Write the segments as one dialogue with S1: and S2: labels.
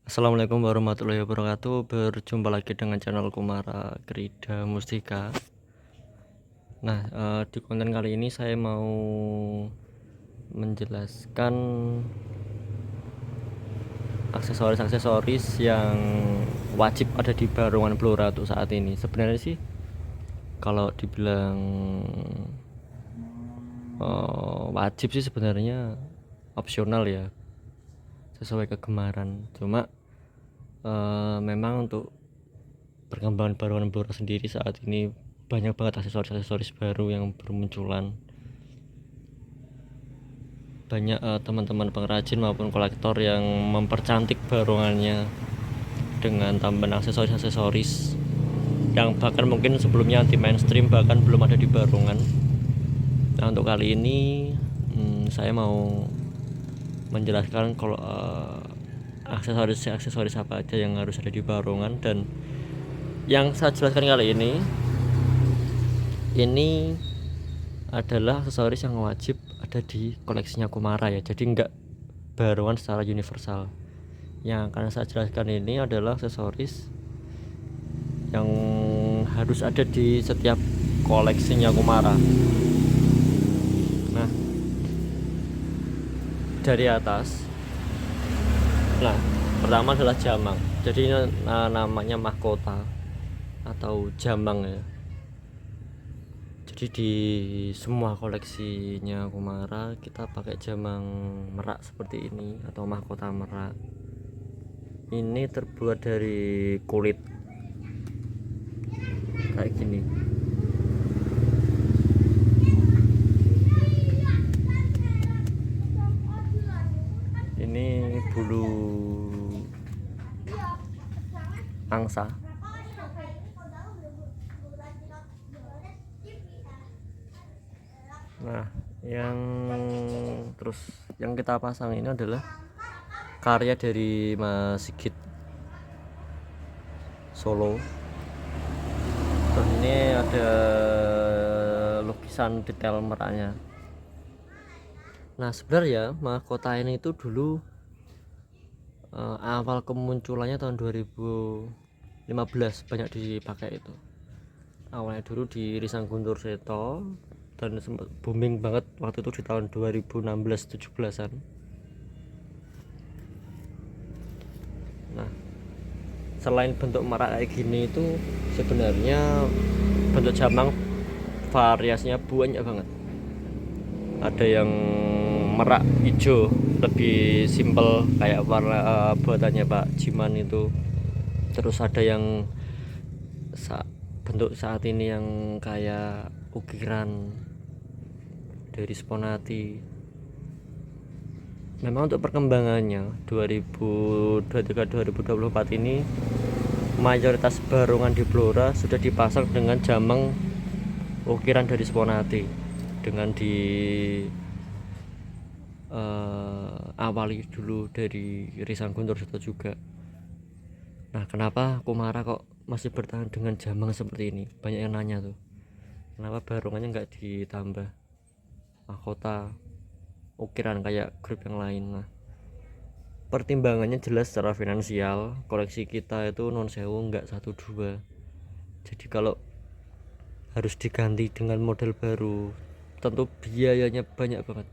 S1: Assalamualaikum warahmatullahi wabarakatuh. Berjumpa lagi dengan channel Kumara Krida Mustika. Nah, di konten kali ini saya mau menjelaskan aksesoris-aksesoris yang wajib ada di Barongan Blora untuk saat ini. Sebenarnya sih kalau dibilang wajib sih sebenarnya opsional ya, sesuai kegemaran. Cuma memang untuk perkembangan Barongan Blora sendiri saat ini banyak banget aksesoris-aksesoris baru yang bermunculan. Banyak teman-teman pengrajin maupun kolektor yang mempercantik barongannya dengan tambahan aksesoris-aksesoris yang bahkan mungkin sebelumnya anti mainstream, bahkan belum ada di barongan. Nah, untuk kali ini saya mau menjelaskan kalau aksesoris apa aja yang harus ada di barongan. Dan yang saya jelaskan kali ini adalah aksesoris yang wajib ada di koleksinya Kumara ya, jadi enggak barongan secara universal. Yang akan saya jelaskan ini adalah aksesoris yang harus ada di setiap koleksinya Kumara. Nah, dari atas, nah pertama adalah jamang. Jadi ini namanya mahkota atau jamang ya. Jadi di semua koleksinya Kumara kita pakai jamang merak seperti ini atau mahkota merak. Ini terbuat dari kulit kayak gini. Ini bulu angsa. Nah, yang kita pasang ini adalah karya dari Mas Sigit Solo. Terus ini ada lukisan detail meraknya. Nah, sebenarnya mahkota ini itu dulu awal kemunculannya tahun 2015 banyak dipakai itu. Awalnya dulu di Risang Guntur Seto dan sempat booming banget waktu itu di tahun 2016-17an. Nah, selain bentuk merak kayak gini itu sebenarnya bentuk jamang variasinya banyak banget. Ada yang merak hijau lebih simple kayak warna buatannya Pak Jiman itu. Terus ada yang bentuk saat ini yang kayak ukiran dari Sponati. Memang untuk perkembangannya 2023-2024 ini mayoritas barongan di Blora sudah dipasang dengan jamang ukiran dari Sponati dengan di awali dulu dari Risang Guntur Seto juga. Nah, kenapa Kumara kok masih bertahan dengan jamang seperti ini? Banyak yang nanya tuh, kenapa barongannya nggak ditambah mahkota ukiran kayak grup yang lain. Nah, pertimbangannya jelas secara finansial. Koleksi kita itu non sewu nggak 1-2. Jadi kalau harus diganti dengan model baru tentu biayanya banyak banget,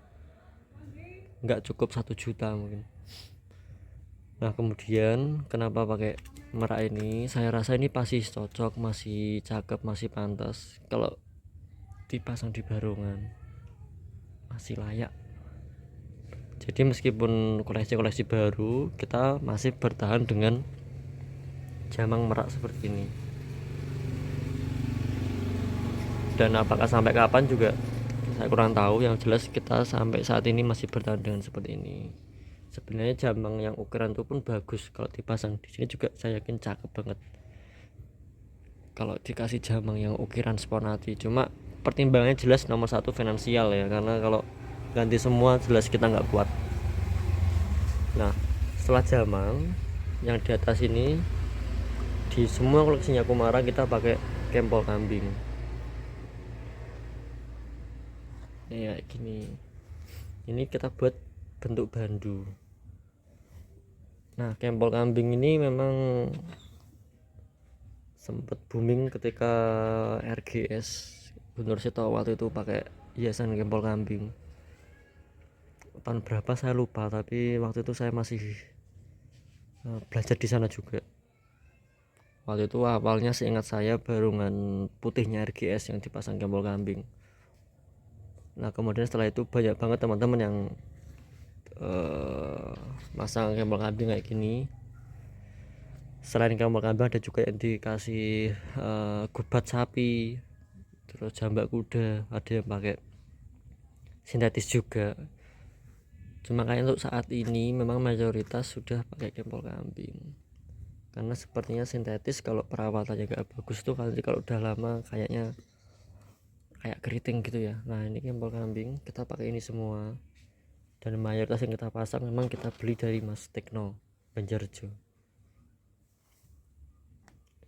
S1: nggak cukup 1 juta mungkin. Nah, kemudian kenapa pakai merak ini? Saya rasa ini pasti cocok, masih cakep, masih pantas kalau dipasang di barongan, masih layak. Jadi meskipun koleksi-koleksi baru, kita masih bertahan dengan jamang merak seperti ini. Dan apakah sampai kapan juga saya kurang tahu. Yang jelas kita sampai saat ini masih bertahan dengan seperti ini. Sebenarnya jamang yang ukuran itu pun bagus kalau dipasang di sini juga, saya yakin cakep banget kalau dikasih jamang yang ukiran Sponati. Cuma pertimbangannya jelas nomor satu finansial ya, karena kalau ganti semua jelas kita nggak kuat. Nah, setelah jamang yang di atas ini, di semua koleksinya Kumara kita pakai kempol kambing ya gini. Ini kita buat bentuk bandu. Nah, kempol kambing ini memang sempat booming ketika RGS Guntur Sito waktu itu pakai hiasan kempol kambing. Tahun berapa saya lupa, tapi waktu itu saya masih belajar di sana juga. Waktu itu awalnya seingat saya barungan putihnya RGS yang dipasang kempol kambing. Nah, kemudian setelah itu banyak banget teman-teman yang masang kempol kambing kayak gini. Selain kempol kambing ada juga yang dikasih gubat sapi, terus jambak kuda, ada yang pakai sintetis juga. Cuma kayak untuk saat ini memang mayoritas sudah pakai kempol kambing, karena sepertinya sintetis kalau perawatannya gak bagus tuh nanti kalau udah lama kayaknya kayak keriting gitu ya. Nah, ini kempol kambing kita pakai ini semua, dan mayoritas yang kita pasang memang kita beli dari Mas Tekno Banjarjo.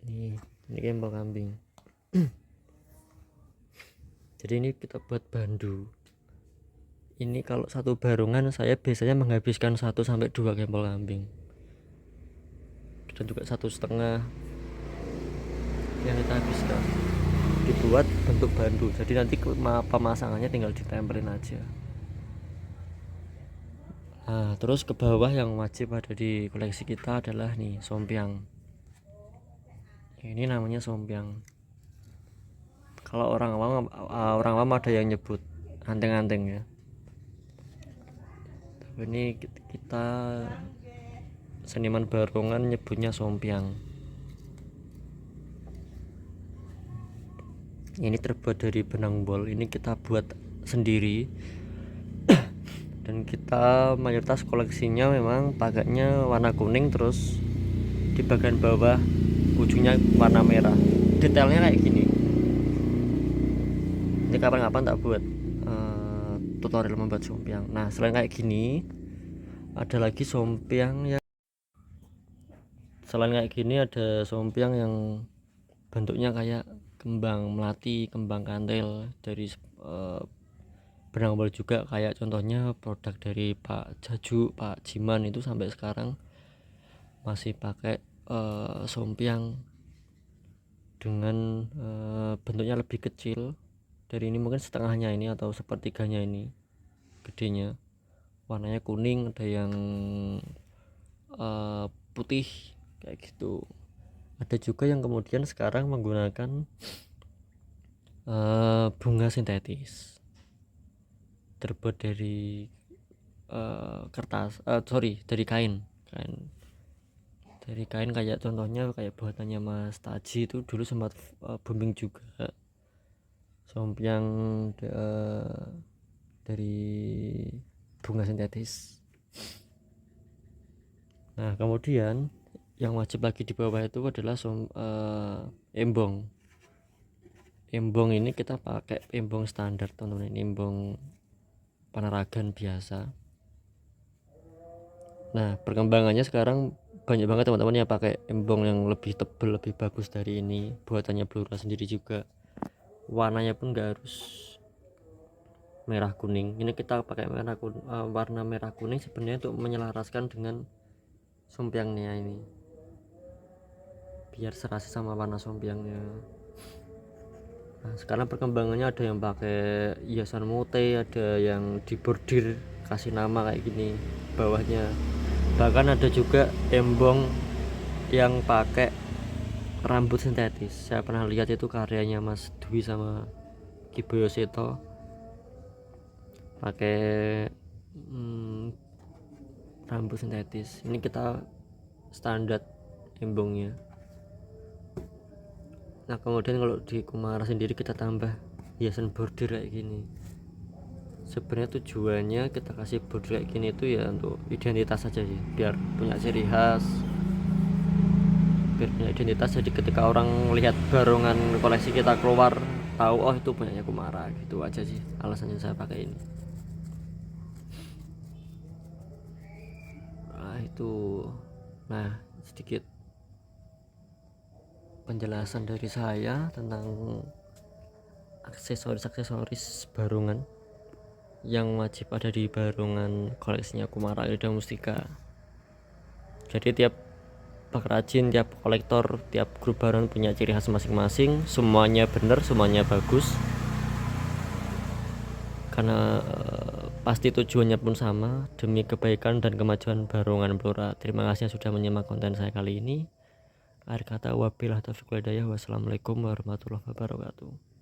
S1: Ini kempol kambing. Jadi ini kita buat bandu. Ini kalau satu barungan saya biasanya menghabiskan 1 sampai 2 kempol kambing, dan juga 1,5 yang kita habiskan dibuat bentuk bandu. Jadi nanti pemasangannya tinggal ditempelin aja. Nah, terus ke bawah yang wajib ada di koleksi kita adalah nih sompiang. Ini namanya sompiang. Kalau orang awam ada yang nyebut anteng-anteng ya. Tapi ini kita seniman barungan nyebutnya sompiang. Ini terbuat dari benang bol. Ini kita buat sendiri. Dan kita mayoritas koleksinya memang pakainya warna kuning, terus di bagian bawah ujungnya warna merah. Detailnya kayak gini. Ini kapan-kapan tak buat tutorial membuat sompiang. Nah, selain kayak gini ada lagi sompiang yang ada sompiang yang bentuknya kayak kembang melati, kembang kantil dari benang bol juga. Kayak contohnya produk dari Pak Jaju, Pak Jiman itu sampai sekarang masih pakai sompiang dengan bentuknya lebih kecil dari ini, mungkin setengahnya ini atau sepertiganya ini gedenya. Warnanya kuning, ada yang putih kayak gitu. Ada juga yang kemudian sekarang menggunakan bunga sintetis terbuat dari dari kain kayak contohnya kayak buatannya Mas Taji itu dulu sempat booming juga, sompiang dari bunga sintetis. Nah, kemudian yang wajib lagi di bawah itu adalah embong. Embong ini kita pakai embong standar teman-teman, ini embong Panaragan biasa. Nah, perkembangannya sekarang banyak banget teman-teman yang pakai embong yang lebih tebal, lebih bagus dari ini. Buatannya Blora sendiri juga. Warnanya pun gak harus merah kuning. Ini kita pakai warna merah kuning sebenarnya untuk menyelaraskan dengan sompiangnya ini, biar serasi sama warna sompiangnya. Nah, sekarang perkembangannya ada yang pakai hiasan mote, ada yang dibordir kasih nama kayak gini bawahnya. Bahkan ada juga embong yang pakai rambut sintetis. Saya pernah lihat itu karyanya Mas Dwi sama Kiboyo Seto, pakai rambut sintetis. Ini kita standar embongnya. Nah, kemudian kalau di Kumara sendiri kita tambah hiasan bordir kayak gini. Sebenarnya tujuannya kita kasih bordir kayak gini itu ya untuk identitas saja sih, biar punya ciri khas, biar punya identitas. Jadi ketika orang lihat barungan koleksi kita keluar, tahu oh itu punyanya Kumara, gitu aja sih alasannya saya pakai ini. Nah, sedikit penjelasan dari saya tentang aksesoris barungan yang wajib ada di barungan koleksinya Kumara Ida Mustika. Jadi tiap pengrajin, tiap kolektor, tiap grup barang punya ciri khas masing-masing. Semuanya benar, semuanya bagus, karena pasti tujuannya pun sama, demi kebaikan dan kemajuan Barongan Blora. Terima kasih yang sudah menyimak konten saya kali ini. Akhir kata, wabillahi taufiq wal hidayah. Wassalamualaikum warahmatullahi wabarakatuh.